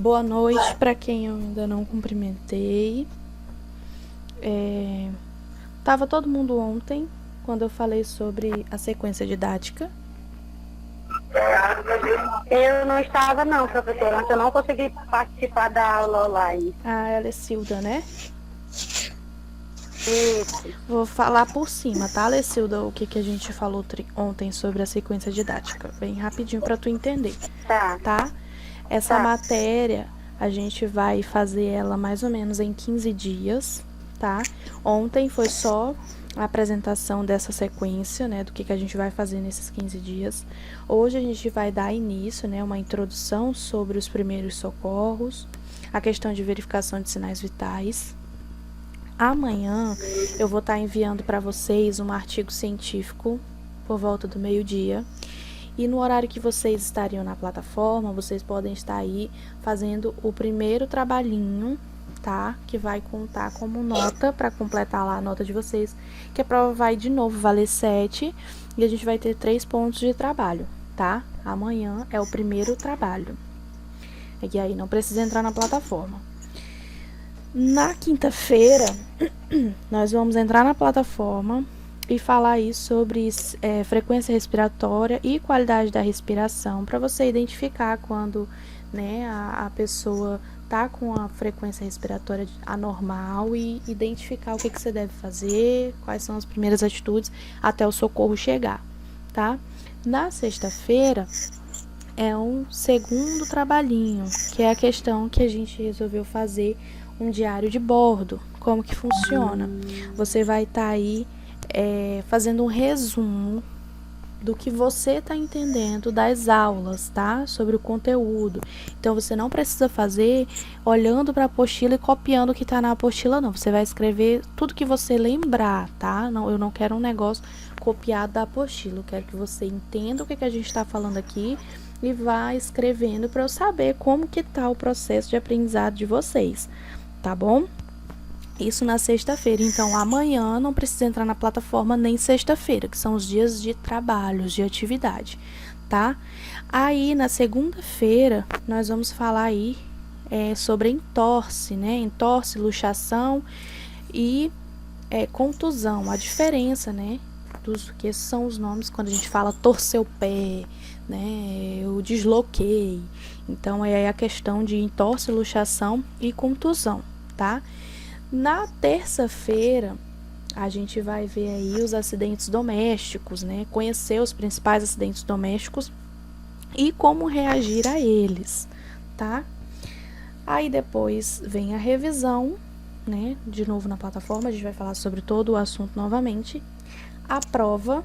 Boa noite para quem eu ainda não cumprimentei. Tava todo mundo ontem quando eu falei sobre a sequência didática. Eu não estava não, professora. Ontem eu não consegui participar da aula online. Ela é Lecilda, né? Isso. Vou falar por cima, tá, Lecilda, o que a gente falou ontem sobre a sequência didática. Bem rapidinho para tu entender, tá? Essa matéria, a gente vai fazer ela mais ou menos em 15 dias, tá? Ontem foi só a apresentação dessa sequência, né, do que a gente vai fazer nesses 15 dias. Hoje a gente vai dar início, né, uma introdução sobre os primeiros socorros, a questão de verificação de sinais vitais. Amanhã eu vou estar enviando para vocês um artigo científico por volta do meio-dia. E no horário que vocês estariam na plataforma, vocês podem estar aí fazendo o primeiro trabalhinho, tá? Que vai contar como nota, para completar lá a nota de vocês, que a prova vai de novo valer 7 e a gente vai ter 3 pontos de trabalho, tá? Amanhã é o primeiro trabalho. E aí não precisa entrar na plataforma. Na quinta-feira, nós vamos entrar na plataforma e falar aí sobre frequência respiratória e qualidade da respiração, para você identificar quando, né, a pessoa tá com a frequência respiratória anormal e identificar o que você deve fazer, quais são as primeiras atitudes até o socorro chegar, tá? Na sexta-feira é um segundo trabalhinho, que é a questão que a gente resolveu fazer um diário de bordo. Como que funciona? Você vai estar aí fazendo um resumo do que você está entendendo das aulas, tá? Sobre o conteúdo. Então, você não precisa fazer olhando para a apostila e copiando o que está na apostila, não. Você vai escrever tudo que você lembrar, tá? Não, eu não quero um negócio copiado da apostila. Eu quero que você entenda o que a gente está falando aqui e vá escrevendo para eu saber como que tá o processo de aprendizado de vocês, tá bom? Isso na sexta-feira. Então, amanhã não precisa entrar na plataforma nem sexta-feira, que são os dias de trabalhos, de atividade, tá? Aí, na segunda-feira, nós vamos falar aí sobre entorse, né? Entorse, luxação e contusão. A diferença, né? Dos que são os nomes quando a gente fala torcer o pé, né? Eu desloquei. Então, é a questão de entorse, luxação e contusão, tá? Na terça-feira, a gente vai ver aí os acidentes domésticos, né? Conhecer os principais acidentes domésticos e como reagir a eles, tá? Aí depois vem a revisão, né? De novo na plataforma, a gente vai falar sobre todo o assunto novamente. A prova,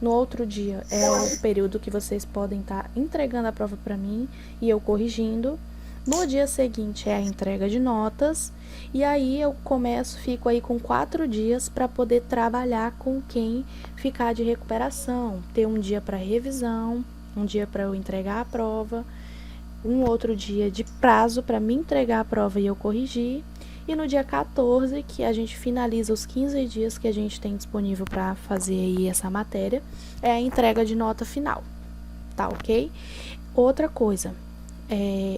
no outro dia, é o período que vocês podem estar entregando a prova para mim e eu corrigindo. No dia seguinte é a entrega de notas, e aí eu fico aí com 4 dias para poder trabalhar com quem ficar de recuperação, ter um dia para revisão, um dia para eu entregar a prova, um outro dia de prazo para me entregar a prova e eu corrigir, e no dia 14, que a gente finaliza os 15 dias que a gente tem disponível para fazer aí essa matéria, é a entrega de nota final, tá ok? Outra coisa,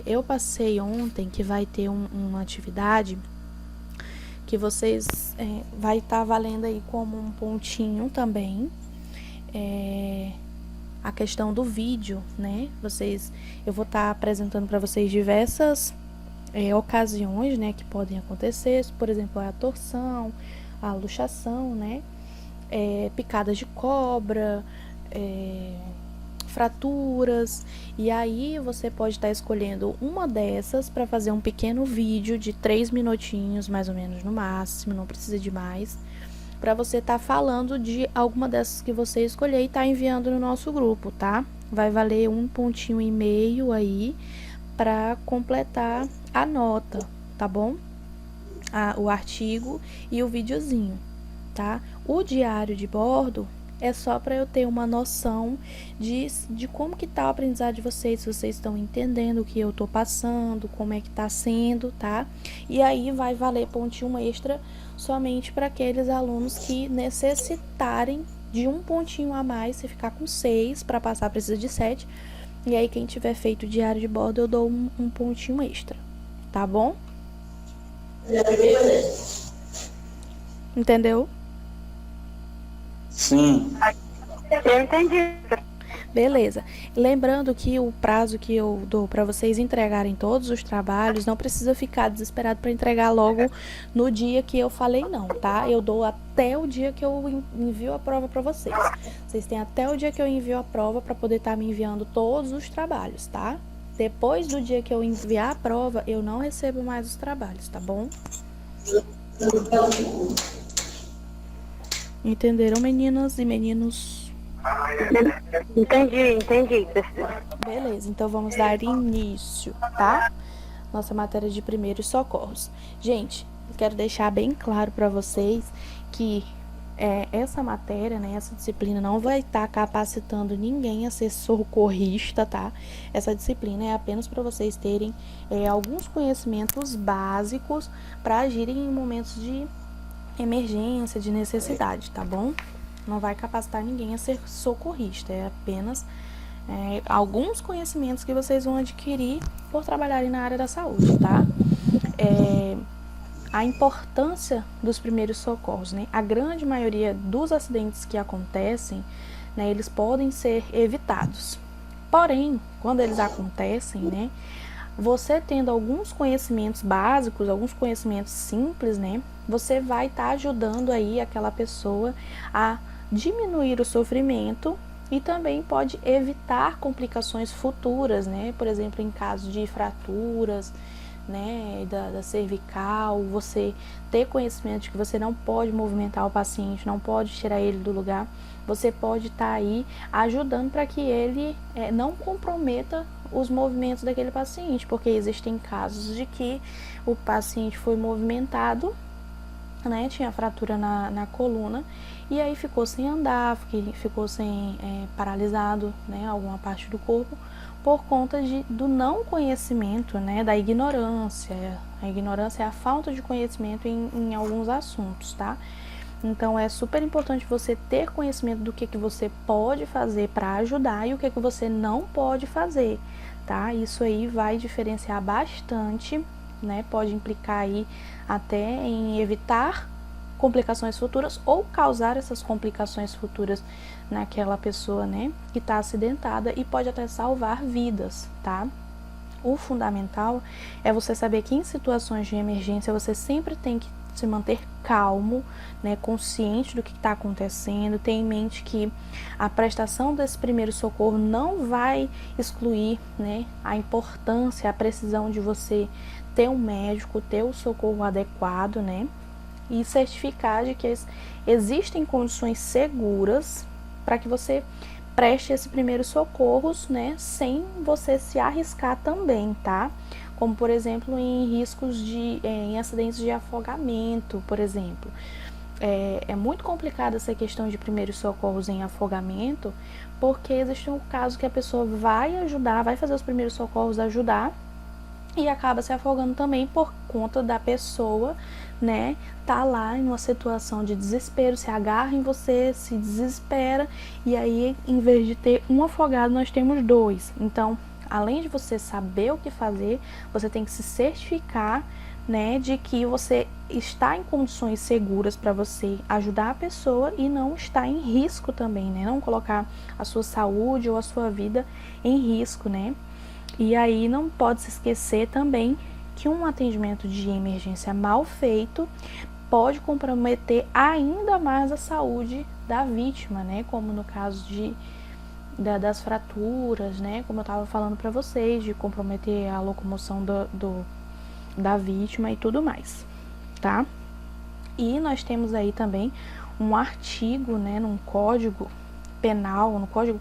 eu passei ontem que vai ter uma atividade que vocês vai estar valendo aí como um pontinho também, a questão do vídeo, né? Eu vou estar apresentando para vocês diversas ocasiões, né, que podem acontecer, por exemplo, a torção, a luxação, né? Picadas de cobra, fraturas, e aí você pode estar escolhendo uma dessas para fazer um pequeno vídeo de 3 minutinhos, mais ou menos no máximo, não precisa de mais, para você estar falando de alguma dessas que você escolher e estar enviando no nosso grupo, tá? Vai valer 1,5 pontinho aí para completar a nota, tá bom? O artigo e o videozinho, tá? O diário de bordo é só para eu ter uma noção de como que tá o aprendizado de vocês, se vocês estão entendendo o que eu tô passando, como é que tá sendo, tá? E aí vai valer pontinho extra somente para aqueles alunos que necessitarem de um pontinho a mais. Se ficar com 6 para passar precisa de 7, E aí, quem tiver feito diário de bordo, eu dou um pontinho extra, tá bom? Entendeu? Sim. Eu entendi. Beleza. Lembrando que o prazo que eu dou para vocês entregarem todos os trabalhos, não precisa ficar desesperado para entregar logo no dia que eu falei não, tá? Eu dou até o dia que eu envio a prova para vocês. Vocês têm até o dia que eu envio a prova para poder estar me enviando todos os trabalhos, tá? Depois do dia que eu enviar a prova, eu não recebo mais os trabalhos, tá bom? Entenderam, meninas e meninos? Entendi. Beleza, então vamos dar início, tá? Nossa matéria de primeiros socorros. Gente, quero deixar bem claro para vocês que essa matéria, né, essa disciplina não vai estar capacitando ninguém a ser socorrista, tá? Essa disciplina é apenas para vocês terem alguns conhecimentos básicos para agirem em momentos de emergência, de necessidade, tá bom? Não vai capacitar ninguém a ser socorrista, é apenas alguns conhecimentos que vocês vão adquirir por trabalharem na área da saúde, tá? A importância dos primeiros socorros, né? A grande maioria dos acidentes que acontecem, né, eles podem ser evitados. Porém, quando eles acontecem, né, você tendo alguns conhecimentos básicos, alguns conhecimentos simples, né, você vai estar ajudando aí aquela pessoa a diminuir o sofrimento e também pode evitar complicações futuras, né? Por exemplo, em caso de fraturas, né, da cervical, você ter conhecimento de que você não pode movimentar o paciente, não pode tirar ele do lugar, você pode estar aí ajudando para que ele não comprometa os movimentos daquele paciente, porque existem casos de que o paciente foi movimentado, né, tinha fratura na coluna e aí ficou sem andar, ficou sem paralisado, né, alguma parte do corpo por conta do não conhecimento, né, da ignorância. A ignorância é a falta de conhecimento em alguns assuntos, tá? Então é super importante você ter conhecimento do que você pode fazer para ajudar e o que você não pode fazer, tá? Isso aí vai diferenciar bastante, né? Pode implicar aí até em evitar complicações futuras ou causar essas complicações futuras naquela pessoa, né, que está acidentada, e pode até salvar vidas, tá? O fundamental é você saber que em situações de emergência você sempre tem que se manter calmo, né, consciente do que está acontecendo, ter em mente que a prestação desse primeiro socorro não vai excluir, né, a importância, a precisão de você ter um médico, ter o socorro adequado, né, e certificar de que existem condições seguras para que você preste esse primeiro socorros, né, sem você se arriscar também, tá? Como, por exemplo, em riscos em acidentes de afogamento, por exemplo. É muito complicada essa questão de primeiros socorros em afogamento, porque existe um caso que a pessoa vai ajudar, vai fazer os primeiros socorros, ajudar, e acaba se afogando também por conta da pessoa, né, tá lá em uma situação de desespero, se agarra em você, se desespera, e aí, em vez de ter um afogado, nós temos dois. Então, além de você saber o que fazer, você tem que se certificar, né, de que você está em condições seguras para você ajudar a pessoa e não está em risco também, né, não colocar a sua saúde ou a sua vida em risco, né. E aí não pode se esquecer também que um atendimento de emergência mal feito pode comprometer ainda mais a saúde da vítima, né? Como no caso das fraturas, né? Como eu estava falando para vocês, de comprometer a locomoção da vítima e tudo mais, tá? E nós temos aí também um artigo, né, no Código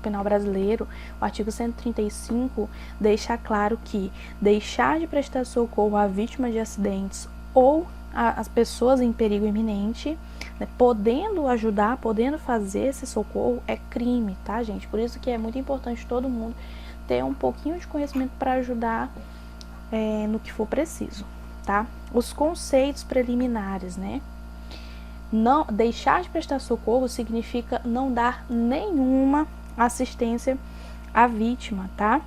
Penal Brasileiro, o artigo 135 deixa claro que deixar de prestar socorro à vítima de acidentes ou às pessoas em perigo iminente, né, podendo ajudar, podendo fazer esse socorro, é crime, tá, gente? Por isso que é muito importante todo mundo ter um pouquinho de conhecimento para ajudar no que for preciso, tá? Os conceitos preliminares, né? Não deixar de prestar socorro significa não dar nenhuma assistência à vítima, tá?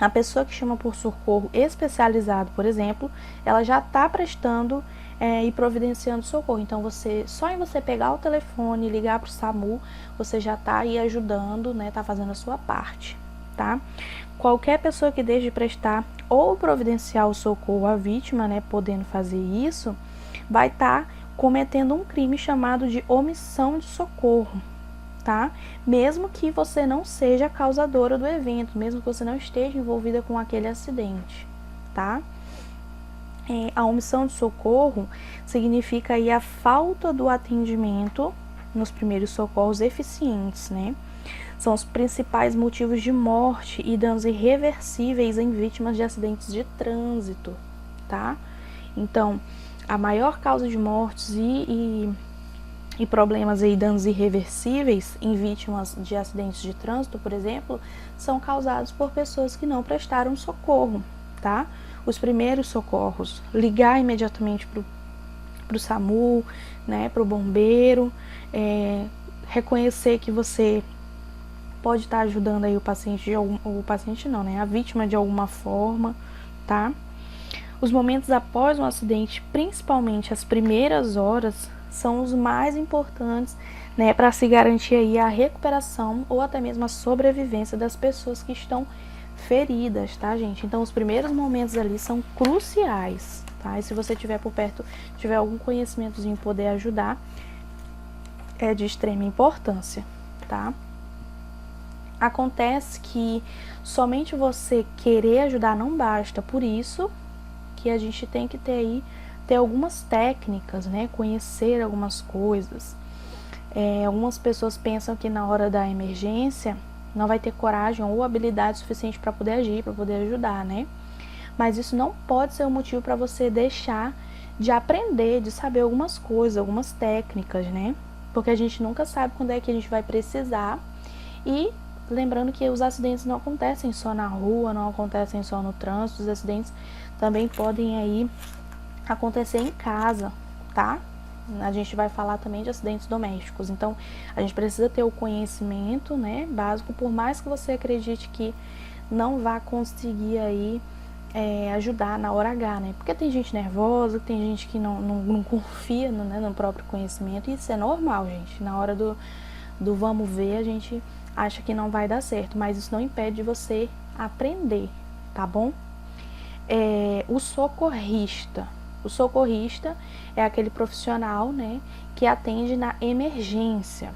A pessoa que chama por socorro especializado, por exemplo, ela já está prestando e providenciando socorro. Então, só em você pegar o telefone e ligar para o SAMU, você já está aí ajudando, né? Está fazendo a sua parte, tá? Qualquer pessoa que deixe de prestar ou providenciar o socorro à vítima, né, podendo fazer isso, vai estar cometendo um crime chamado de omissão de socorro, tá? Mesmo que você não seja a causadora do evento, mesmo que você não esteja envolvida com aquele acidente, tá? A omissão de socorro significa aí a falta do atendimento nos primeiros socorros eficientes, né? São os principais motivos de morte e danos irreversíveis em vítimas de acidentes de trânsito, tá? Então, a maior causa de mortes e problemas aí, danos irreversíveis em vítimas de acidentes de trânsito, por exemplo, são causados por pessoas que não prestaram socorro, tá? Os primeiros socorros, ligar imediatamente para o SAMU, né, para o bombeiro, reconhecer que você pode estar ajudando aí a vítima de alguma forma, tá? Os momentos após um acidente, principalmente as primeiras horas, são os mais importantes, né, para se garantir aí a recuperação ou até mesmo a sobrevivência das pessoas que estão feridas, tá, gente? Então, os primeiros momentos ali são cruciais, tá? E se você tiver por perto, tiver algum conhecimentozinho poder ajudar, é de extrema importância, tá? Acontece que somente você querer ajudar não basta, por isso que a gente tem que ter algumas técnicas, né? Conhecer algumas coisas. Algumas pessoas pensam que na hora da emergência não vai ter coragem ou habilidade suficiente para poder agir, para poder ajudar, né? Mas isso não pode ser um motivo para você deixar de aprender, de saber algumas coisas, algumas técnicas, né? Porque a gente nunca sabe quando é que a gente vai precisar. E lembrando que os acidentes não acontecem só na rua, não acontecem só no trânsito, os acidentes também podem aí acontecer em casa, tá? A gente vai falar também de acidentes domésticos. Então, a gente precisa ter o conhecimento, né, básico, por mais que você acredite que não vá conseguir aí ajudar na hora H, né? Porque tem gente nervosa, tem gente que não confia no próprio conhecimento, e isso é normal, gente. Na hora do vamos ver, a gente acha que não vai dar certo, mas isso não impede de você aprender, tá bom? O socorrista é aquele profissional, né, que atende na emergência.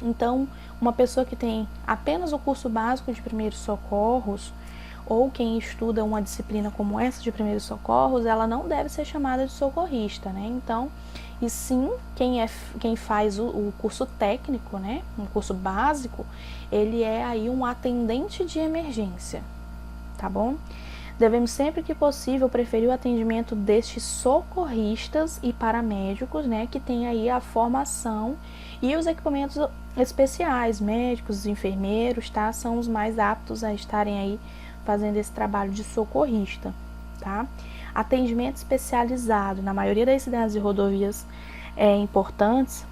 Então, uma pessoa que tem apenas o curso básico de primeiros socorros, ou quem estuda uma disciplina como essa de primeiros socorros, ela não deve ser chamada de socorrista, né? Então, e sim, quem faz o curso técnico, né, um curso básico, ele é aí um atendente de emergência, tá bom? Devemos sempre que possível preferir o atendimento destes socorristas e paramédicos, né, que tem aí a formação e os equipamentos especiais, médicos, enfermeiros, tá? São os mais aptos a estarem aí fazendo esse trabalho de socorrista, tá? Atendimento especializado. Na maioria das cidades e rodovias importantes,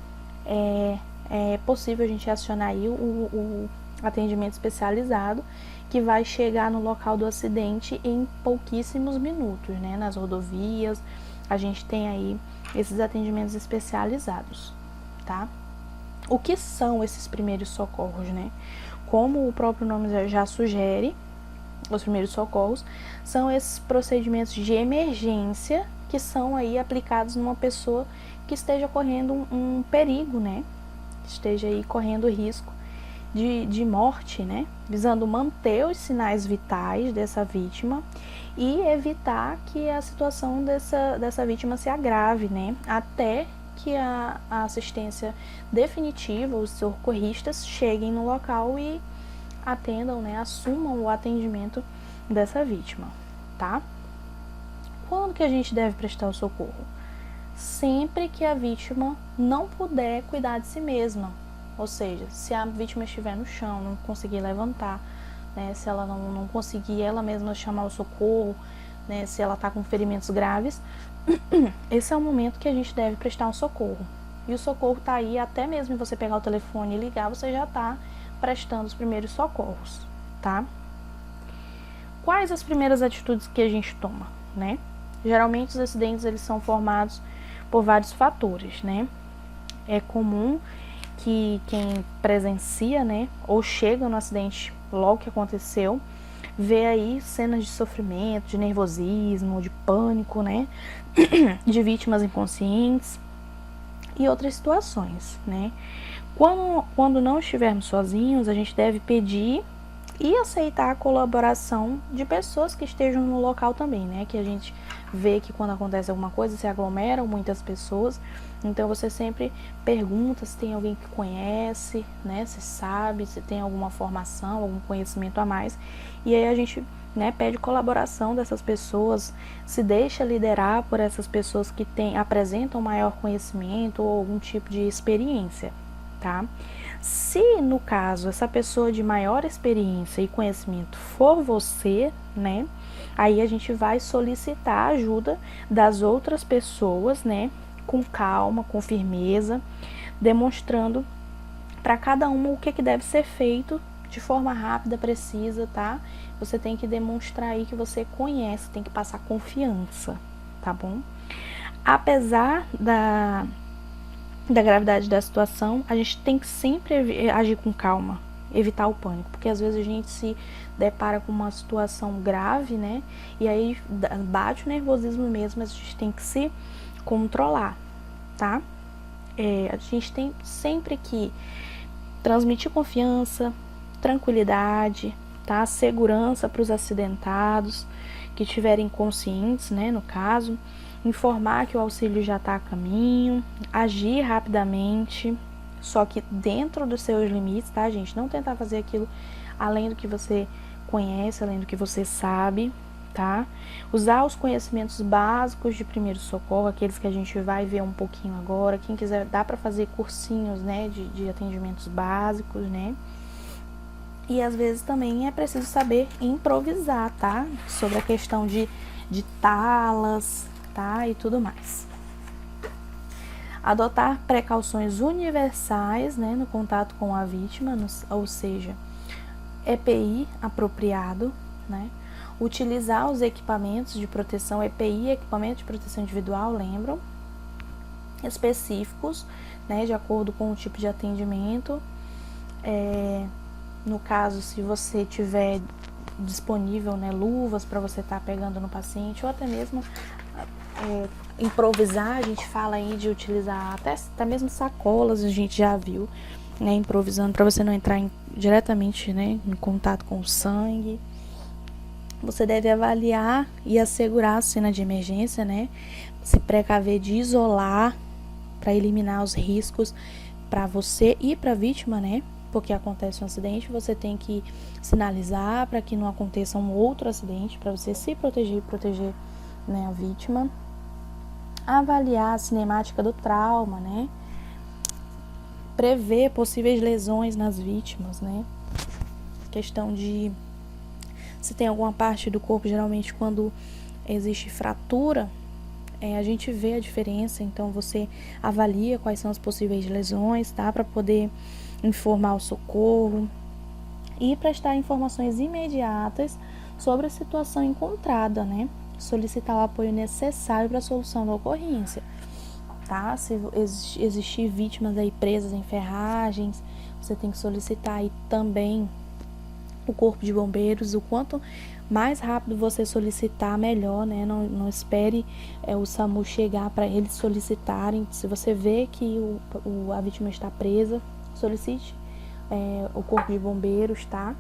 é possível a gente acionar aí o atendimento especializado, que vai chegar no local do acidente em pouquíssimos minutos, né? Nas rodovias, a gente tem aí esses atendimentos especializados, tá? O que são esses primeiros socorros, né? Como o próprio nome já sugere, os primeiros socorros são esses procedimentos de emergência que são aí aplicados numa pessoa que esteja correndo um perigo, né? Esteja aí correndo risco de morte, né? Visando manter os sinais vitais dessa vítima e evitar que a situação dessa vítima se agrave, né? Até que a assistência definitiva, os socorristas cheguem no local e atendam, né? Assumam o atendimento dessa vítima, tá? Quando que a gente deve prestar o socorro? Sempre que a vítima não puder cuidar de si mesma. Ou seja, se a vítima estiver no chão, não conseguir levantar, né, se ela não conseguir ela mesma chamar o socorro, né, se ela está com ferimentos graves, esse é o momento que a gente deve prestar um socorro. E o socorro está aí, até mesmo você pegar o telefone e ligar, você já está prestando os primeiros socorros, tá? quais as primeiras atitudes que a gente toma, né? Geralmente os acidentes eles são formados por vários fatores, né? É comum que quem presencia, né, ou chega no acidente logo que aconteceu, vê aí cenas de sofrimento, de nervosismo, de pânico, né, de vítimas inconscientes e outras situações, né. Quando não estivermos sozinhos, a gente deve pedir e aceitar a colaboração de pessoas que estejam no local também, né? Que a gente vê que quando acontece alguma coisa se aglomeram muitas pessoas, então você sempre pergunta se tem alguém que conhece, né? Se sabe, se tem alguma formação, algum conhecimento a mais, e aí a gente, né, pede colaboração dessas pessoas, se deixa liderar por essas pessoas que apresentam maior conhecimento ou algum tipo de experiência, tá? Se, no caso, essa pessoa de maior experiência e conhecimento for você, né, aí a gente vai solicitar a ajuda das outras pessoas, né, com calma, com firmeza, demonstrando para cada uma o que deve ser feito de forma rápida, precisa, tá? Você tem que demonstrar aí que você conhece, tem que passar confiança, tá bom? Apesar da gravidade da situação, a gente tem que sempre agir com calma, evitar o pânico, porque às vezes a gente se depara com uma situação grave, né, e aí bate o nervosismo mesmo, mas a gente tem que se controlar, tá? A gente tem sempre que transmitir confiança, tranquilidade, tá? Segurança para os acidentados que estiverem conscientes, né, no caso, informar que o auxílio já está a caminho, agir rapidamente, só que dentro dos seus limites, tá, gente? Não tentar fazer aquilo além do que você conhece, além do que você sabe, tá? Usar os conhecimentos básicos de primeiro socorro, aqueles que a gente vai ver um pouquinho agora. Quem quiser, dá para fazer cursinhos, né, de atendimentos básicos, né? E às vezes também é preciso saber improvisar, tá? Sobre a questão de talas, tá? E tudo mais. Adotar precauções universais, né, no contato com a vítima, ou seja, EPI apropriado, né? Utilizar os equipamentos de proteção, EPI, equipamento de proteção individual, lembram? Específicos, né, de acordo com o tipo de atendimento. No caso, se você tiver disponível, né, luvas para você estar pegando no paciente, ou até mesmo improvisar, a gente fala aí de utilizar até mesmo sacolas, a gente já viu, né, improvisando para você não entrar diretamente, né, em contato com o sangue. Você deve avaliar e assegurar a cena de emergência, né, se precaver de isolar para eliminar os riscos para você e para a vítima, né, porque acontece um acidente, você tem que sinalizar para que não aconteça um outro acidente, para você se proteger e proteger, né, a vítima. Avaliar a cinemática do trauma, né? Prever possíveis lesões nas vítimas, né? Questão de se tem alguma parte do corpo, geralmente quando existe fratura, a gente vê a diferença, então você avalia quais são as possíveis lesões, tá? Para poder informar o socorro e prestar informações imediatas sobre a situação encontrada, né? Solicitar o apoio necessário para a solução da ocorrência, tá? Se existir vítimas aí presas em ferragens, você tem que solicitar aí também o corpo de bombeiros. O quanto mais rápido você solicitar, melhor, né? Não espere o SAMU chegar para eles solicitarem. Se você vê que a vítima está presa, solicite o corpo de bombeiros, tá?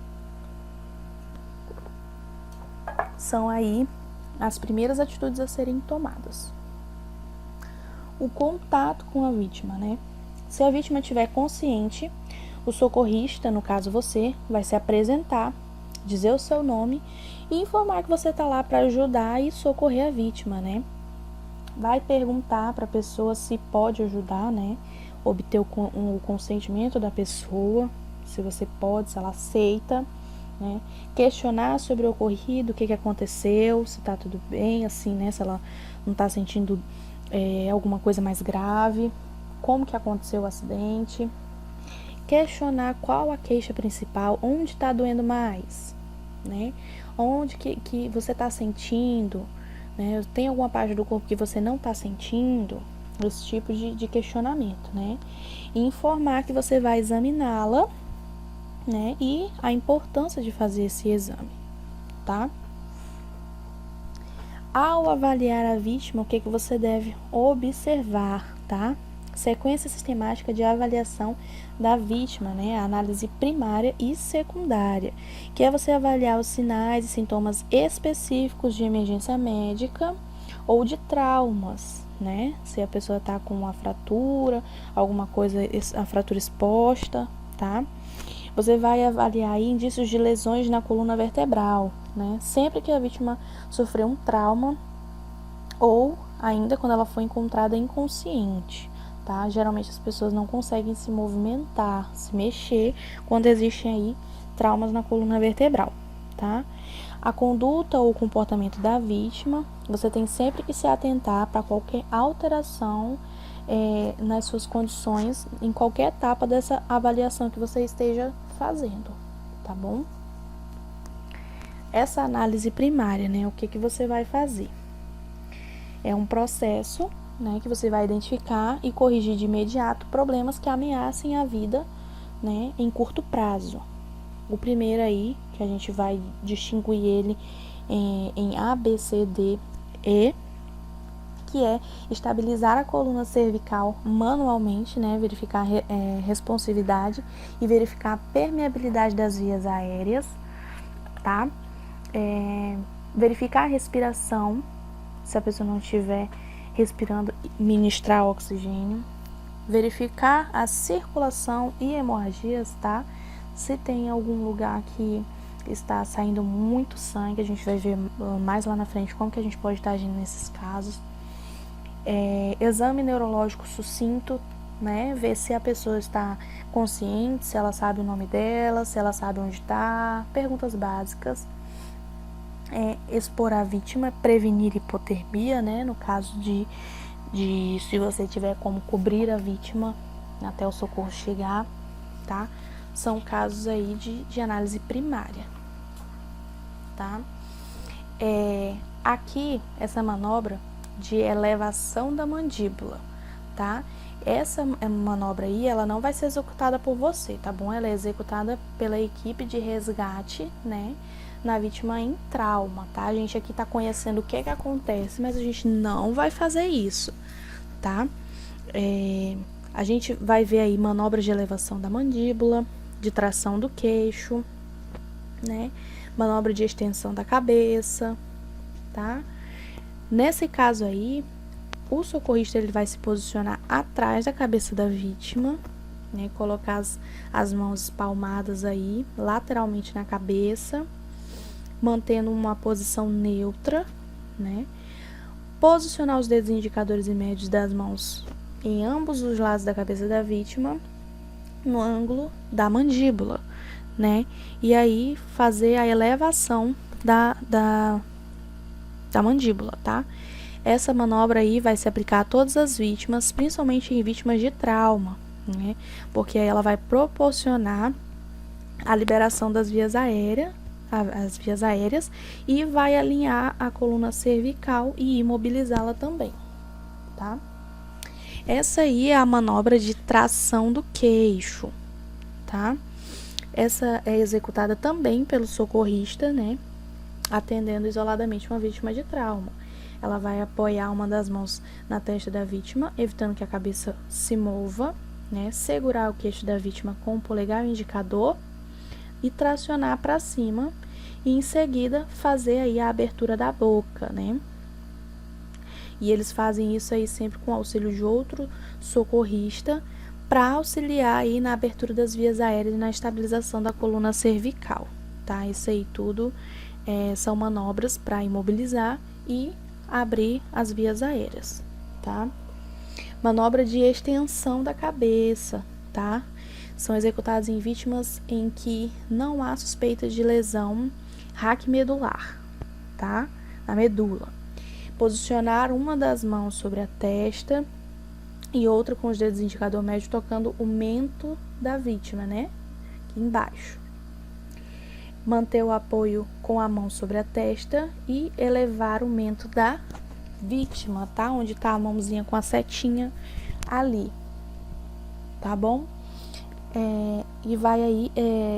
São aí as primeiras atitudes a serem tomadas. O contato com a vítima, né? Se a vítima estiver consciente, o socorrista, no caso você, vai se apresentar, dizer o seu nome e informar que você está lá para ajudar e socorrer a vítima, né? Vai perguntar para a pessoa se pode ajudar, né? Obter o consentimento da pessoa, se você pode, se ela aceita, né? Questionar sobre o ocorrido, o que aconteceu, se tá tudo bem, assim, né? Se ela não tá sentindo alguma coisa mais grave, como que aconteceu o acidente. Questionar qual a queixa principal, onde tá doendo mais, né? Onde que você está sentindo, né? Tem alguma parte do corpo que você não está sentindo? Esse tipo de questionamento, né? E informar que você vai examiná-la, né? E a importância de fazer esse exame, tá? Ao avaliar a vítima, o que você deve observar, tá? Sequência sistemática de avaliação da vítima, né? A análise primária e secundária, que é você avaliar os sinais e sintomas específicos de emergência médica ou de traumas, né? Se a pessoa está com uma fratura, alguma coisa, a fratura exposta, tá? Você vai avaliar aí indícios de lesões na coluna vertebral, né? Sempre que a vítima sofreu um trauma ou ainda quando ela foi encontrada inconsciente, tá? Geralmente as pessoas não conseguem se movimentar, se mexer quando existem aí traumas na coluna vertebral, tá? A conduta ou comportamento da vítima, você tem sempre que se atentar para qualquer alteração nas suas condições em qualquer etapa dessa avaliação que você esteja fazendo, tá bom? Essa análise primária, né, o que você vai fazer? É um processo, né, que você vai identificar e corrigir de imediato problemas que ameacem a vida, né, em curto prazo. O primeiro aí, que a gente vai distinguir ele em A, B, C, D, E, que é estabilizar a coluna cervical manualmente, né, verificar responsividade e verificar a permeabilidade das vias aéreas, tá? Verificar a respiração, se a pessoa não estiver respirando, ministrar oxigênio. Verificar a circulação e hemorragias, tá? Se tem algum lugar que está saindo muito sangue, a gente vai ver mais lá na frente como que a gente pode estar agindo nesses casos. Exame neurológico sucinto, né? Ver se a pessoa está consciente, se ela sabe o nome dela, se ela sabe onde está. Perguntas básicas. Expor a vítima, prevenir hipotermia, né? No caso de se você tiver como cobrir a vítima até o socorro chegar, tá? São casos aí de análise primária, tá? Aqui, essa manobra de elevação da mandíbula, tá? Essa manobra aí, ela não vai ser executada por você, tá bom? Ela é executada pela equipe de resgate, né? Na vítima em trauma, tá? A gente aqui tá conhecendo o que acontece, mas a gente não vai fazer isso, tá? A gente vai ver aí manobras de elevação da mandíbula, de tração do queixo, né? Manobra de extensão da cabeça, tá? Nesse caso aí, o socorrista ele vai se posicionar atrás da cabeça da vítima, né? Colocar as mãos espalmadas aí, lateralmente na cabeça, mantendo uma posição neutra, né? Posicionar os dedos indicadores e médios das mãos em ambos os lados da cabeça da vítima, no ângulo da mandíbula, né? E aí fazer a elevação da mandíbula, tá? Essa manobra aí vai se aplicar a todas as vítimas, principalmente em vítimas de trauma, né? Porque aí ela vai proporcionar a liberação das vias aéreas, as vias aéreas, e vai alinhar a coluna cervical e imobilizá-la também, tá? Essa aí é a manobra de tração do queixo, tá? Essa é executada também pelo socorrista, né? Atendendo isoladamente uma vítima de trauma. Ela vai apoiar uma das mãos na testa da vítima, evitando que a cabeça se mova, né? Segurar o queixo da vítima com o polegar e o indicador e tracionar para cima e em seguida fazer aí a abertura da boca, né? E eles fazem isso aí sempre com o auxílio de outro socorrista para auxiliar aí na abertura das vias aéreas e na estabilização da coluna cervical, tá? Isso aí tudo são manobras para imobilizar e abrir as vias aéreas, tá? Manobra de extensão da cabeça, tá? São executadas em vítimas em que não há suspeita de lesão raquimedular, tá? Na medula. Posicionar uma das mãos sobre a testa e outra com os dedos indicador médio tocando o mento da vítima, né? Aqui embaixo. manter o apoio com a mão sobre a testa e elevar o mento da vítima, tá? Onde tá a mãozinha com a setinha ali, tá bom? E vai aí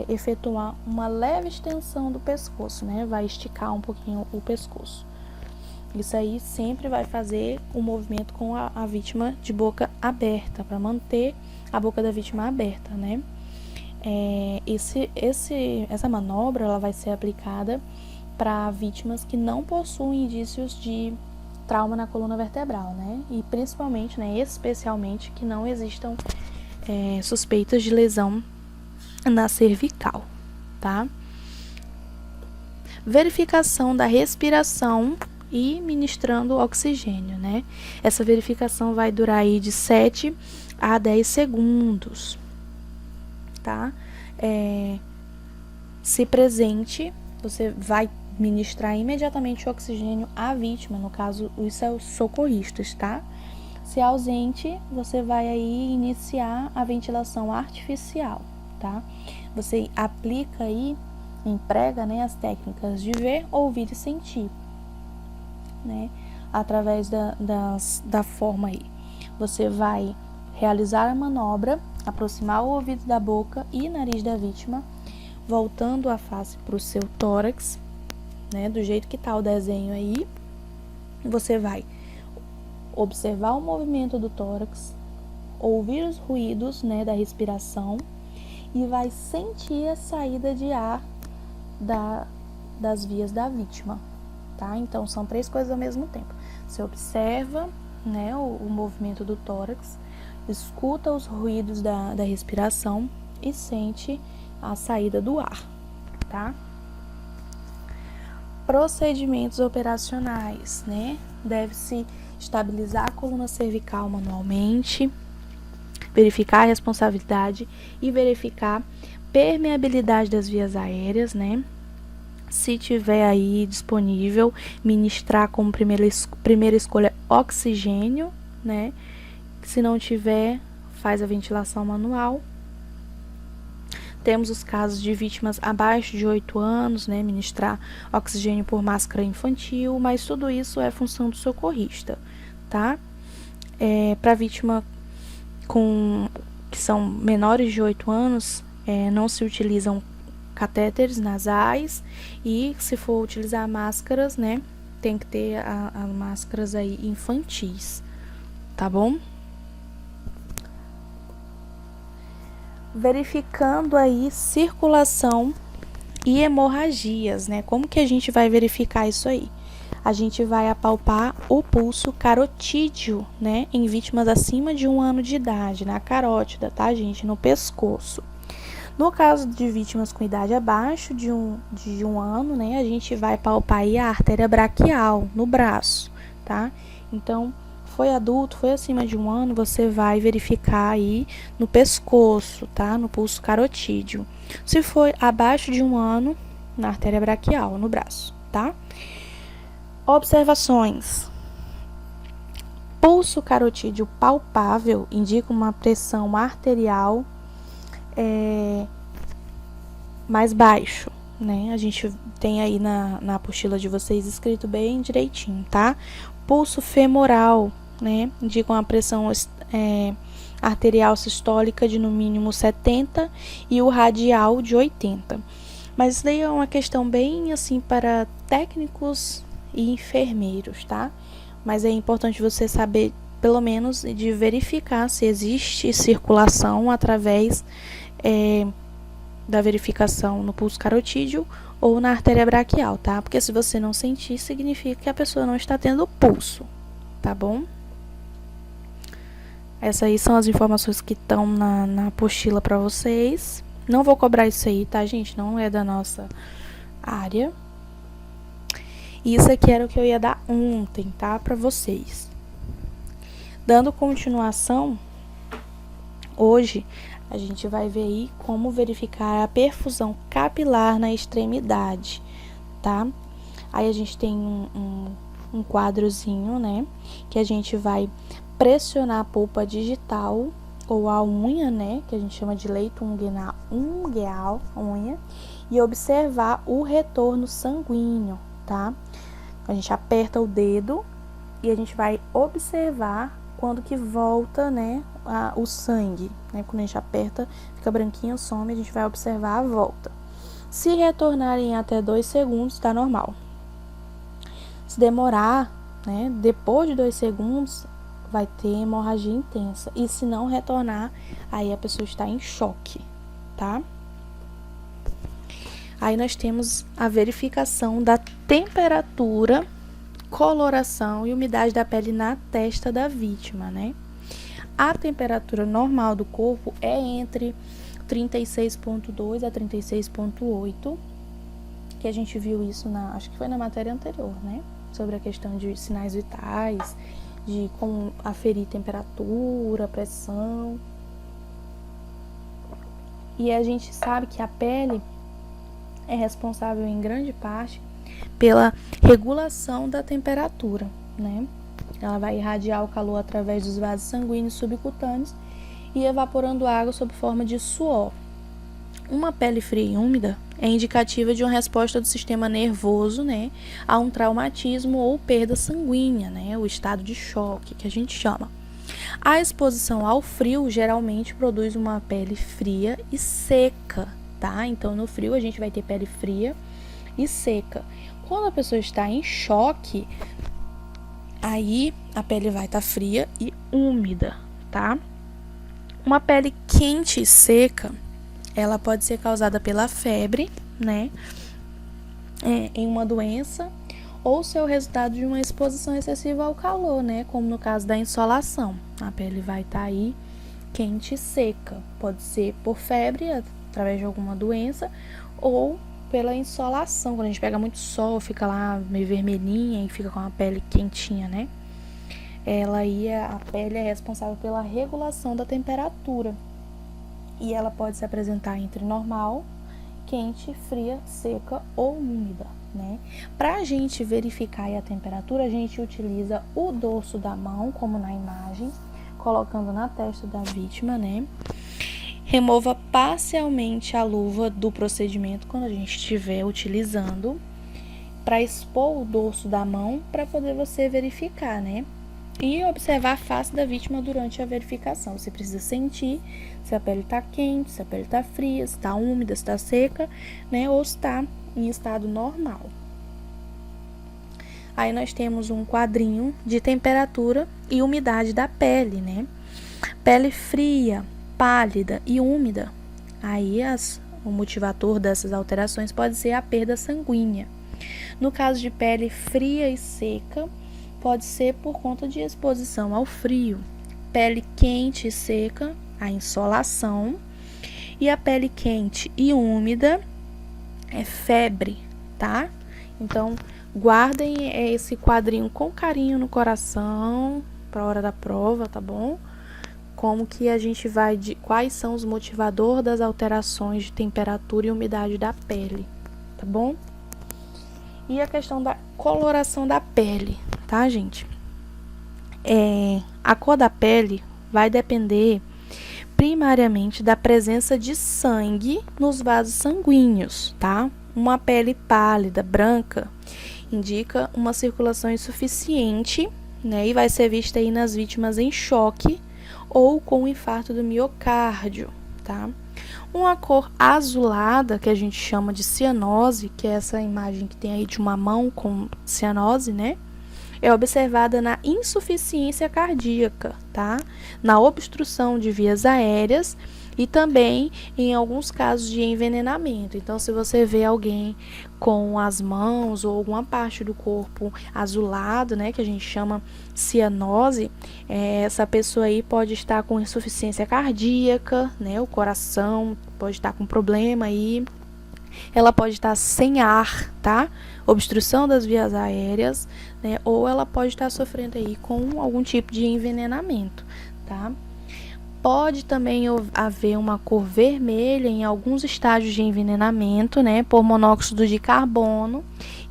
efetuar uma leve extensão do pescoço, né? Vai esticar um pouquinho o pescoço. Isso aí sempre vai fazer o movimento com a vítima de boca aberta, para manter a boca da vítima aberta, né? Essa manobra ela vai ser aplicada para vítimas que não possuem indícios de trauma na coluna vertebral, né? E principalmente, né, especialmente, que não existam suspeitas de lesão na cervical, tá? Verificação da respiração e ministrando oxigênio, né? Essa verificação vai durar aí de 7 a 10 segundos, tá? Se presente, você vai ministrar imediatamente o oxigênio à vítima, no caso, isso é os socorristas, tá? Se ausente, você vai aí iniciar a ventilação artificial, tá? Você aplica aí, emprega, né, as técnicas de ver, ouvir e sentir, né? Através da forma aí. Você vai realizar a manobra, aproximar o ouvido da boca e nariz da vítima, voltando a face para o seu tórax, né? Do jeito que tá o desenho aí. Você vai observar o movimento do tórax, ouvir os ruídos, né, da respiração e vai sentir a saída de ar das vias da vítima, tá? Então, são 3 coisas ao mesmo tempo. Você observa, né, o movimento do tórax, escuta os ruídos da respiração e sente a saída do ar, tá? Procedimentos operacionais, né? Deve-se estabilizar a coluna cervical manualmente, verificar a responsabilidade e verificar permeabilidade das vias aéreas, né? Se tiver aí disponível, ministrar como primeira escolha oxigênio, né? Se não tiver, faz a ventilação manual. Temos os casos de vítimas abaixo de 8 anos, né? Ministrar oxigênio por máscara infantil, mas tudo isso é função do socorrista, tá? Para vítima que são menores de 8 anos, não se utilizam catéteres nasais e se for utilizar máscaras, né? Tem que ter as máscaras aí infantis, tá bom? Verificando aí circulação e hemorragias, né? Como que a gente vai verificar isso aí? A gente vai apalpar o pulso carotídeo, né? Em vítimas acima de 1 ano de idade, na carótida, tá, gente? No pescoço. No caso de vítimas com idade abaixo de um ano, né? A gente vai palpar aí a artéria braquial no braço, tá? Então, foi adulto, foi acima de 1 ano, você vai verificar aí no pescoço, tá? No pulso carotídeo. Se foi abaixo de 1 ano, na artéria braquial, no braço, tá? Observações. Pulso carotídeo palpável indica uma pressão arterial mais baixo, né? A gente tem aí na apostila de vocês escrito bem direitinho, tá? Pulso femoral, né? Indica uma pressão arterial sistólica de no mínimo 70 e o radial de 80. Mas isso daí é uma questão bem assim para técnicos e enfermeiros, tá? Mas é importante você saber, pelo menos, de verificar se existe circulação através da verificação no pulso carotídeo ou na artéria braquial, tá? Porque se você não sentir, significa que a pessoa não está tendo pulso, tá bom? Essas aí são as informações que estão na apostila para vocês. Não vou cobrar isso aí, tá, gente? Não é da nossa área. Isso aqui era o que eu ia dar ontem, tá? Para vocês. Dando continuação, hoje a gente vai ver aí como verificar a perfusão capilar na extremidade, tá? Aí a gente tem um quadrozinho, né? Que a gente vai pressionar a polpa digital ou a unha, né? Que a gente chama de leito ungueal, unha. e observar o retorno sanguíneo, tá? A gente aperta o dedo e a gente vai observar quando que volta, né, o sangue, né? Quando a gente aperta, fica branquinho, some, a gente vai observar a volta. Se retornar em até 2 segundos, tá normal. Se demorar, né, depois de 2 segundos, vai ter hemorragia intensa. E se não retornar, aí a pessoa está em choque, tá? Aí nós temos a verificação da temperatura, coloração e umidade da pele na testa da vítima, né? A temperatura normal do corpo é entre 36,2 a 36,8, que a gente viu isso acho que foi na matéria anterior, né? Sobre a questão de sinais vitais, de como aferir temperatura, pressão. E a gente sabe que a pele é responsável em grande parte pela regulação da temperatura, né? Ela vai irradiar o calor através dos vasos sanguíneos subcutâneos e evaporando água sob forma de suor. Uma pele fria e úmida é indicativa de uma resposta do sistema nervoso, né, a um traumatismo ou perda sanguínea, né, o estado de choque que a gente chama. A exposição ao frio geralmente produz uma pele fria e seca, tá? Então, no frio a gente vai ter pele fria e seca. Quando a pessoa está em choque, aí a pele vai estar fria e úmida, tá? Uma pele quente e seca, ela pode ser causada pela febre, né? Em uma doença, ou ser o resultado de uma exposição excessiva ao calor, né? Como no caso da insolação. A pele vai estar aí quente e seca. Pode ser por febre, através de alguma doença, ou pela insolação, quando a gente pega muito sol, fica lá meio vermelhinha e fica com a pele quentinha, né? A pele é responsável pela regulação da temperatura. E ela pode se apresentar entre normal, quente, fria, seca ou úmida, né? Para a gente verificar a temperatura, a gente utiliza o dorso da mão, como na imagem, colocando na testa da vítima, né? Remova parcialmente a luva do procedimento quando a gente estiver utilizando, para expor o dorso da mão, para poder você verificar, né? E observar a face da vítima durante a verificação. Você precisa sentir se a pele está quente, se a pele está fria, se está úmida, se está seca, né? Ou se está em estado normal. Aí nós temos um quadrinho de temperatura e umidade da pele, né? Pele fria, pálida e úmida. Aí o motivador dessas alterações pode ser a perda sanguínea. No caso de pele fria e seca, pode ser por conta de exposição ao frio. Pele quente e seca, a insolação. E a pele quente e úmida é febre, tá? Então, guardem esse quadrinho com carinho no coração para a hora da prova, tá bom? Como que a gente vai quais são os motivadores das alterações de temperatura e umidade da pele, tá bom? E a questão da coloração da pele, tá, gente? A cor da pele vai depender primariamente da presença de sangue nos vasos sanguíneos, tá? Uma pele pálida, branca, indica uma circulação insuficiente, né? E vai ser vista aí nas vítimas em choque ou com infarto do miocárdio, tá? Uma cor azulada, que a gente chama de cianose, que é essa imagem que tem aí de uma mão com cianose, né? É observada na insuficiência cardíaca, tá? Na obstrução de vias aéreas e também em alguns casos de envenenamento. Então, se você vê alguém com as mãos ou alguma parte do corpo azulado, né, que a gente chama cianose, essa pessoa aí pode estar com insuficiência cardíaca, né? O coração pode estar com problema aí. Ela pode estar sem ar, tá? Obstrução das vias aéreas, né? Ou ela pode estar sofrendo aí com algum tipo de envenenamento, tá? Pode também haver uma cor vermelha em alguns estágios de envenenamento, né? Por monóxido de carbono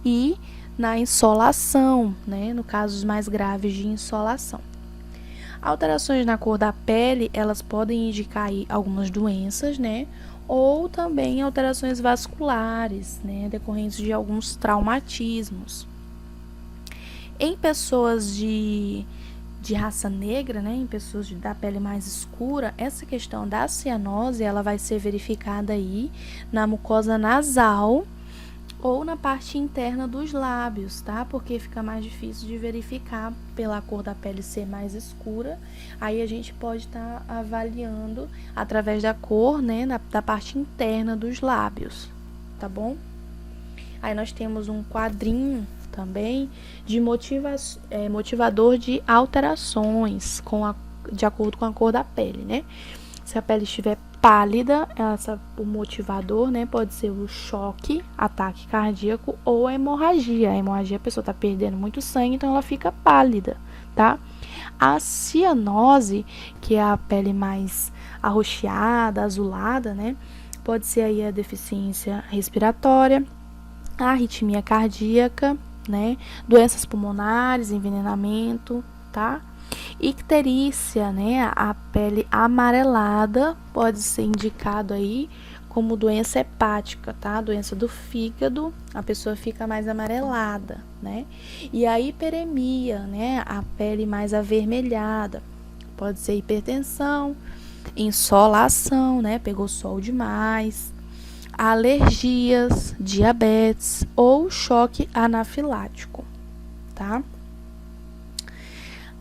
e na insolação, né? No casos mais graves de insolação. Alterações na cor da pele, elas podem indicar aí algumas doenças, né? ou também alterações vasculares, né, decorrentes de alguns traumatismos. Em pessoas de raça negra, né, em pessoas da pele mais escura, essa questão da cianose, ela vai ser verificada aí na mucosa nasal ou na parte interna dos lábios, tá? Porque fica mais difícil de verificar pela cor da pele ser mais escura. Aí a gente pode estar avaliando através da cor, né, da parte interna dos lábios, tá bom? Aí nós temos um quadrinho também de motivador de alterações de acordo com a cor da pele, né? Se a pele estiver pálida, o motivador, né, pode ser o choque, ataque cardíaco ou a hemorragia. A hemorragia, a pessoa está perdendo muito sangue, então ela fica pálida, tá? A cianose, que é a pele mais arroxeada, azulada, né, pode ser aí a deficiência respiratória, a arritmia cardíaca, né, doenças pulmonares, envenenamento, tá? Icterícia, né, a pele amarelada, pode ser indicado aí como doença hepática, tá? Doença do fígado, a pessoa fica mais amarelada, né? E a hiperemia, né, a pele mais avermelhada, pode ser hipertensão, insolação, né, pegou sol demais, alergias, diabetes ou choque anafilático, tá?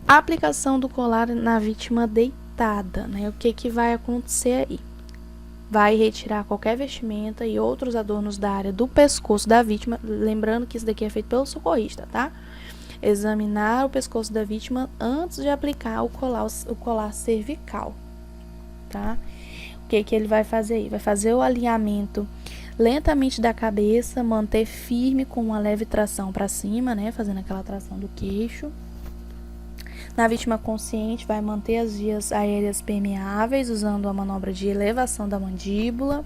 A aplicação do colar na vítima deitada, né? O que vai acontecer aí? Vai retirar qualquer vestimenta e outros adornos da área do pescoço da vítima, lembrando que isso daqui é feito pelo socorrista, tá? Examinar o pescoço da vítima antes de aplicar o colar cervical, tá? O que ele vai fazer aí? Vai fazer o alinhamento lentamente da cabeça, manter firme com uma leve tração para cima, né? Fazendo aquela tração do queixo. Na vítima consciente, vai manter as vias aéreas permeáveis, usando a manobra de elevação da mandíbula.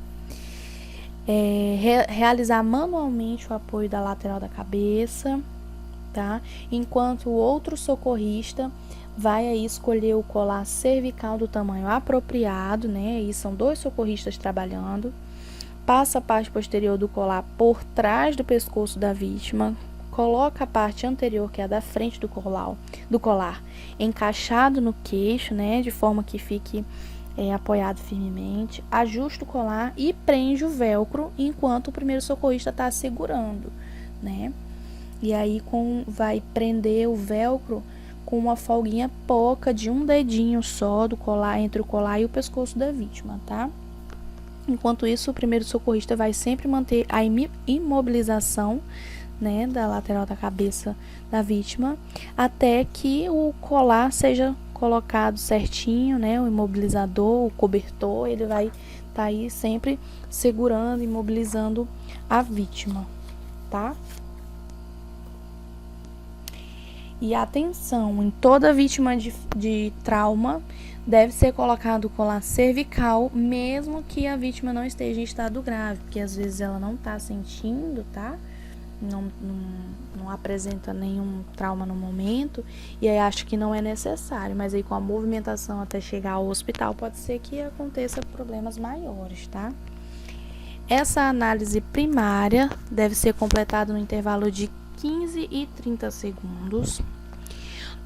Realizar manualmente o apoio da lateral da cabeça, tá? Enquanto o outro socorrista vai aí escolher o colar cervical do tamanho apropriado, né? E são 2 socorristas trabalhando. Passa a parte posterior do colar por trás do pescoço da vítima. Coloca a parte anterior, que é a da frente do colar, encaixado no queixo, né? De forma que fique apoiado firmemente. Ajusta o colar e prende o velcro enquanto o primeiro socorrista está segurando, né? E aí vai prender o velcro com uma folguinha pouca de um dedinho só do colar, entre o colar e o pescoço da vítima, tá? Enquanto isso, o primeiro socorrista vai sempre manter a imobilização, né, da lateral da cabeça da vítima, até que o colar seja colocado certinho, né, o imobilizador, o cobertor, ele vai estar aí sempre segurando, imobilizando a vítima, tá? E atenção, em toda vítima de trauma, deve ser colocado o colar cervical, mesmo que a vítima não esteja em estado grave, porque às vezes ela não está sentindo, tá? Não apresenta nenhum trauma no momento, e aí acha que não é necessário, mas aí com a movimentação até chegar ao hospital, pode ser que aconteça problemas maiores, tá? Essa análise primária deve ser completada no intervalo de 15 e 30 segundos.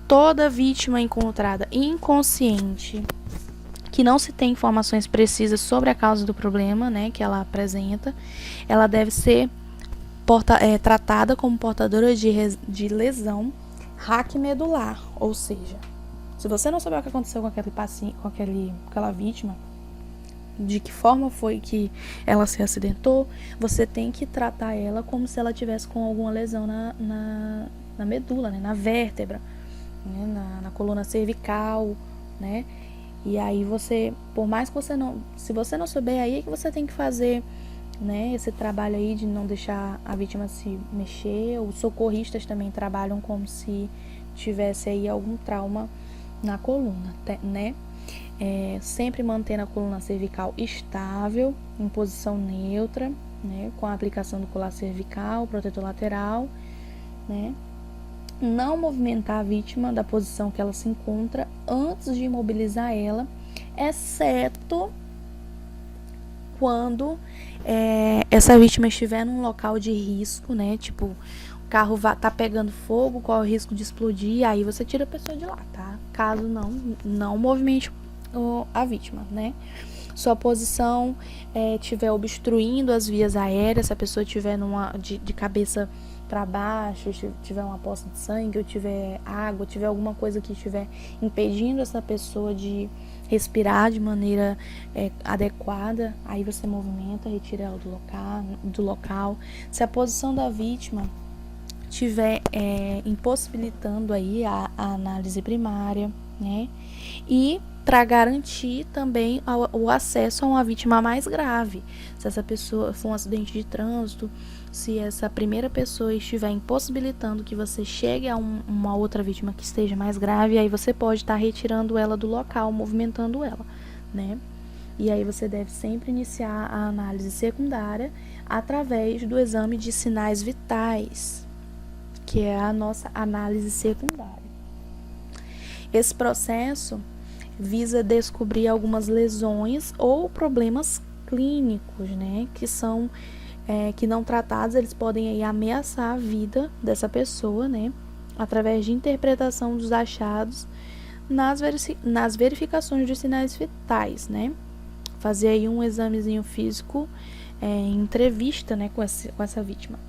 Toda vítima encontrada inconsciente, que não se tem informações precisas sobre a causa do problema, né, que ela apresenta, ela deve ser tratada como portadora de lesão raquimedular, ou seja, se você não souber o que aconteceu com aquele paciente, com aquela vítima, de que forma foi que ela se acidentou, você tem que tratar ela como se ela tivesse com alguma lesão na medula, né, na vértebra, né, na coluna cervical, né? E aí você, por mais que se você não souber, aí é que você tem que fazer, né, esse trabalho aí de não deixar a vítima se mexer. Os socorristas também trabalham como se tivesse aí algum trauma na coluna, né? Sempre mantendo a coluna cervical estável, em posição neutra, né, com a aplicação do colar cervical, protetor lateral, né? Não movimentar a vítima da posição que ela se encontra antes de imobilizar ela, exceto quando essa vítima estiver num local de risco, né? Tipo, o carro tá pegando fogo, qual é o risco de explodir, aí você tira a pessoa de lá, tá? Caso não movimente a vítima, né? Sua posição estiver obstruindo as vias aéreas, se a pessoa estiver de cabeça para baixo, tiver uma poça de sangue, ou tiver água, tiver alguma coisa que estiver impedindo essa pessoa de respirar de maneira adequada, aí você movimenta, retira ela do local. Se a posição da vítima estiver impossibilitando aí a análise primária, né? E para garantir também o acesso a uma vítima mais grave. Se essa pessoa for um acidente de trânsito, se essa primeira pessoa estiver impossibilitando que você chegue a uma outra vítima que esteja mais grave, aí você pode estar retirando ela do local, movimentando ela, né? E aí você deve sempre iniciar a análise secundária através do exame de sinais vitais, que é a nossa análise secundária. Esse processo visa descobrir algumas lesões ou problemas clínicos, né, que não tratados, eles podem aí ameaçar a vida dessa pessoa, né, através de interpretação dos achados nas verificações dos sinais vitais, né, fazer aí um examezinho físico em entrevista, né, com essa vítima.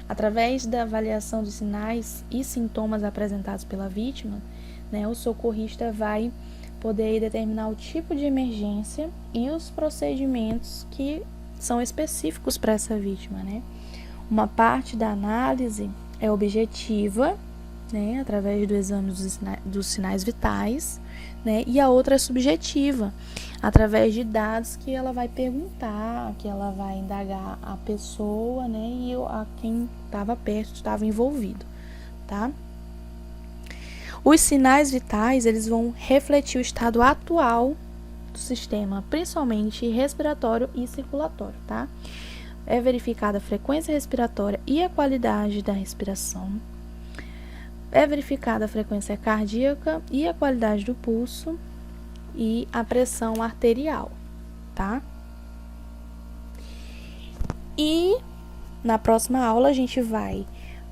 Através da avaliação dos sinais e sintomas apresentados pela vítima, né, o socorrista vai poder aí determinar o tipo de emergência e os procedimentos que são específicos para essa vítima, né? Uma parte da análise é objetiva, né, através do exame dos sinais vitais, né, e a outra é subjetiva, através de dados que ela vai perguntar, que ela vai indagar a pessoa, né, e a quem estava perto, estava envolvido, tá? Os sinais vitais, eles vão refletir o estado atual do sistema, principalmente respiratório e circulatório, tá? É verificada a frequência respiratória e a qualidade da respiração. É verificada a frequência cardíaca e a qualidade do pulso e a pressão arterial, tá? E na próxima aula a gente vai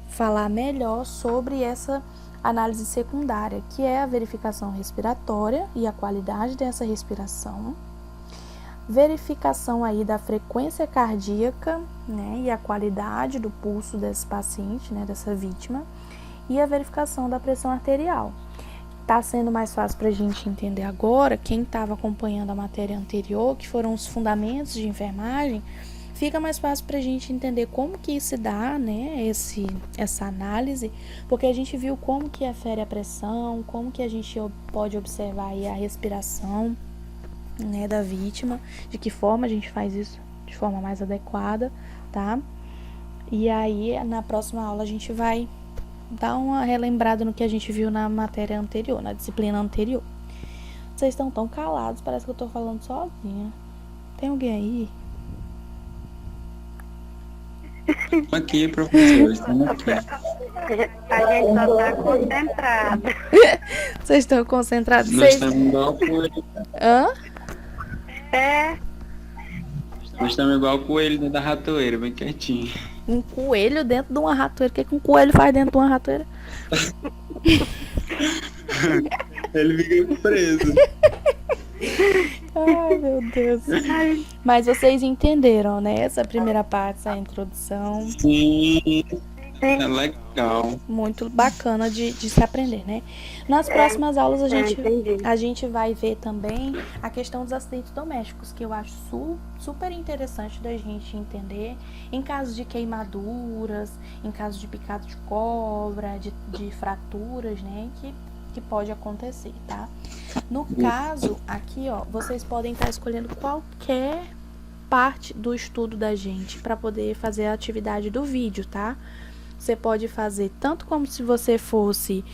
falar melhor sobre essa análise secundária, que é a verificação respiratória e a qualidade dessa respiração, verificação aí da frequência cardíaca, né, e a qualidade do pulso desse paciente, né, dessa vítima, e a verificação da pressão arterial. Tá sendo mais fácil para a gente entender agora, quem estava acompanhando a matéria anterior, que foram os fundamentos de enfermagem, fica mais fácil para a gente entender como que se dá, né, essa análise, porque a gente viu como que afere a pressão, como que a gente pode observar aí a respiração, né, da vítima, de que forma a gente faz isso de forma mais adequada, tá? E aí, na próxima aula, a gente vai dar uma relembrada no que a gente viu na matéria anterior, na disciplina anterior. Vocês estão tão calados, parece que eu tô falando sozinha. Tem alguém aí? Aqui, professor, estamos aqui. A gente só tá concentrado. Vocês estão concentrados? Nós estamos igual coelho. Hã? Nós estamos igual o coelho dentro da ratoeira, bem quietinho. Um coelho dentro de uma ratoeira. O que um coelho faz dentro de uma ratoeira? Ele fica preso. Ai, meu Deus. Mas vocês entenderam, né? Essa primeira parte, essa introdução. Sim, é legal. Muito bacana de se aprender, né? Nas próximas aulas a gente vai ver também a questão dos acidentes domésticos, que eu acho super interessante da gente entender em caso de queimaduras, em caso de picado de cobra, de fraturas, né? Que pode acontecer, tá? No caso, aqui, ó, vocês podem estar escolhendo qualquer parte do estudo da gente para poder fazer a atividade do vídeo, tá? Você pode fazer tanto como se você fosse...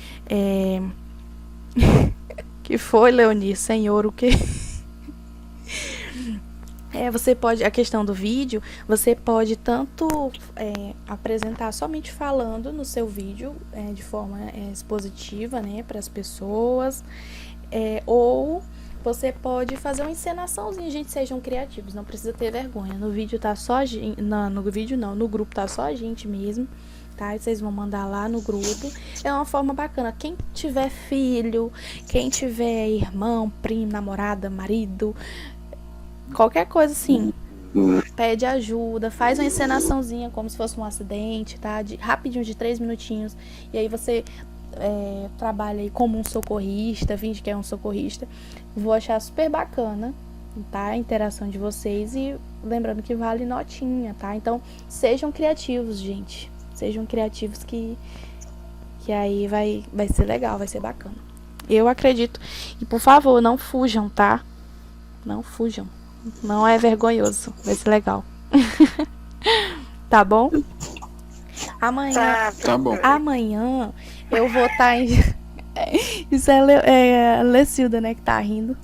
que foi, Leoni? Senhor, o quê? Você pode, a questão do vídeo, você pode tanto apresentar somente falando no seu vídeo, de forma expositiva, né, para as pessoas, ou você pode fazer uma encenaçãozinha, gente, sejam criativos, não precisa ter vergonha. No vídeo tá só a gente, não, no vídeo não, no grupo tá só a gente mesmo, tá? E vocês vão mandar lá no grupo. É uma forma bacana. Quem tiver filho, quem tiver irmão, primo, namorada, marido, qualquer coisa assim, pede ajuda, faz uma encenaçãozinha como se fosse um acidente, tá? Rapidinho, de 3 minutinhos. E aí você trabalha aí como um socorrista, finge que é um socorrista. Vou achar super bacana, tá? A interação de vocês. E lembrando que vale notinha, tá? Então, sejam criativos, gente. Sejam criativos que aí vai ser legal, vai ser bacana. Eu acredito. E, por favor, não fujam, tá? Não fujam. Não é vergonhoso. Vai ser legal. Tá bom? Amanhã, Tá bom. Amanhã eu vou estar em... Isso é a Lecilda, né, que tá rindo.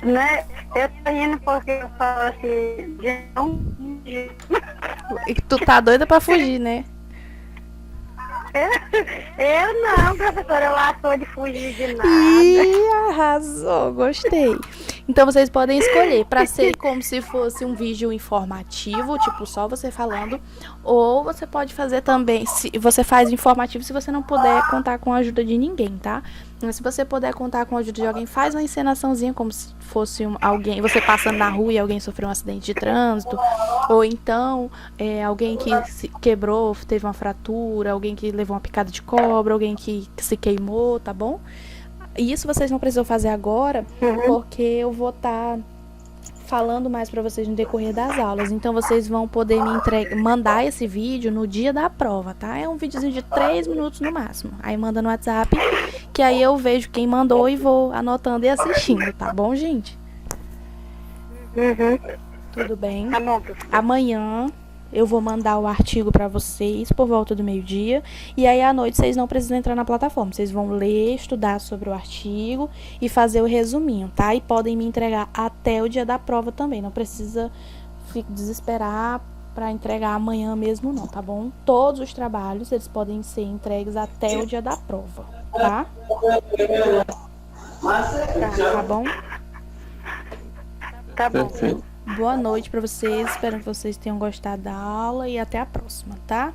Né? Eu tô rindo porque eu falo assim, de não. Tu tá doida pra fugir, né? Eu não, professora, eu lá sou de fugir de nada. Ih, arrasou, gostei. Então vocês podem escolher pra ser como se fosse um vídeo informativo, tipo só você falando, ou você pode fazer também, se você faz informativo se você não puder contar com a ajuda de ninguém, tá? Mas se você puder contar com a ajuda de alguém, faz uma encenaçãozinha como se fosse alguém, você passando na rua e alguém sofreu um acidente de trânsito, ou então alguém que se quebrou, teve uma fratura, alguém que levou uma picada de cobra, alguém que se queimou, tá bom? Isso vocês não precisam fazer agora, porque eu vou estar falando mais para vocês no decorrer das aulas. Então vocês vão poder mandar esse vídeo no dia da prova, tá? É um videozinho de 3 minutos no máximo. Aí manda no WhatsApp, que aí eu vejo quem mandou e vou anotando e assistindo, tá bom, gente? Tudo bem? Tá bom, professora. Amanhã eu vou mandar o artigo para vocês por volta do meio-dia. E aí à noite vocês não precisam entrar na plataforma. Vocês vão ler, estudar sobre o artigo e fazer o resuminho, tá? E podem me entregar até o dia da prova também. Não precisa desesperar para entregar amanhã mesmo não, tá bom? Todos os trabalhos, eles podem ser entregues até o dia da prova, tá? Tá bom? Tá bom. Perfeito. Boa noite para vocês. Espero que vocês tenham gostado da aula e até a próxima, tá?